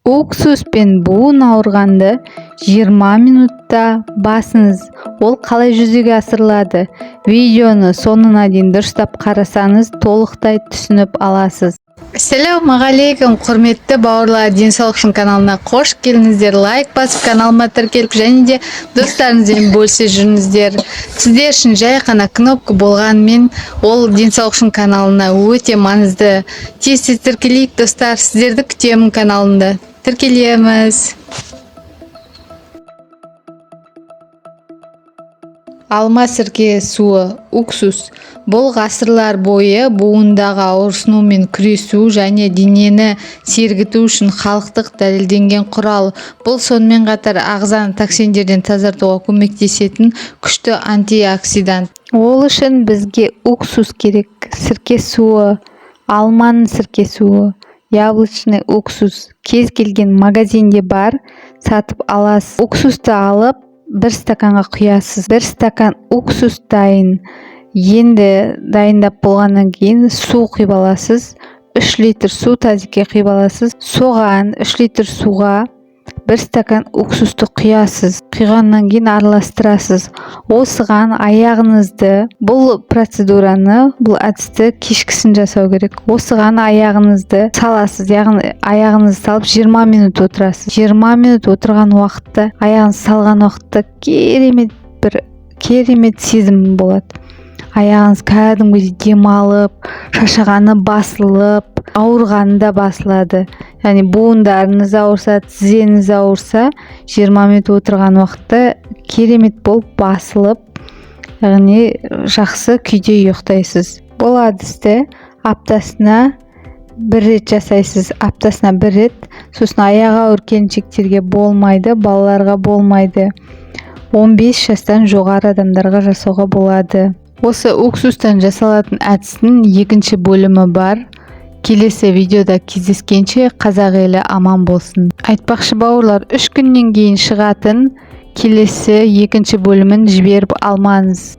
Уксуспен буын ауырғанды 20 минутта басыңыз. Ол қалай жүзеге асырылады? Видеоны соңына дейін дұрыстап қарасаңыз, толықтай түсініп аласыз. Ассалаумағалейкум, құрметті бауырлар, денсаулық үшін каналына қош келдіңіздер. Лайк басып, каналыма тіркеліп, және де достарыңызбен бөлісе жүріңіздер. Сіздер үшін жай ғана кнопка болғанымен, ол денсаулық үшін каналына өте маңызды. Тез тіркелейік, достар, сіздерді күтемін каналында. Тіркелеміз. Алма сірке суы, уксус. Бұл ғасырлар бойы буындағы ауырсынумен күресу және денені сергіту үшін халықтық дәлелденген құрал. Бұл сонымен қатар ағзаны токсиндерден тазартуға көмектесетін күшті антиоксидант. Ол үшін бізге уксус керек. Сірке суы, алманың сірке суы, яблочный уксус. Кез келген магазинде бар, сатып аласыз. Уксусты алып, 1 стаканға құясыз. 1 стакан уксус дайын. Енді дайындап болғаннан кейін су құйып аласыз. 3 литр су тазеке құйып аласыз. Соған 3 литр суға 1 стакан уксусты құясыз. Құйғаннан кейін араластырасыз. Осыған аяғыңызды, бұл процедураны, бұл әдісті кешкісін жасау керек. Осыған аяғыңызды саласыз. Яғни аяғыңызды салып 20 минут отырасыз. 20 минут отырған уақытта, аяғыңызды салған уақытта керемет сезім болады. Аяғыңыз кәдімгідей демалып, шаршағаны басылып, ауырғаны да басылады. Яғни буындарыңыз ауырса, тізеңіз ауырса, 20 минут отырған уақытта керемет болып басылып, яғни жақсы күйде ұйықтайсыз. Бұл әдісті аптасына 1 рет жасайсыз. Аптасына 1 рет. Сосын аяғы ауыр келіншектерге болмайды, балаларға болмайды. 15 жастан жоғары адамдарға жасауға болады. Осы уксустан жасалатын әдістің екінші бөлімі бар. Келесі видеода кездескенше қазақ елі аман болсын. Айтпақшы бауырлар, 3 күннен кейін шығатын келесі екінші бөлімін жіберіп алмаңыз.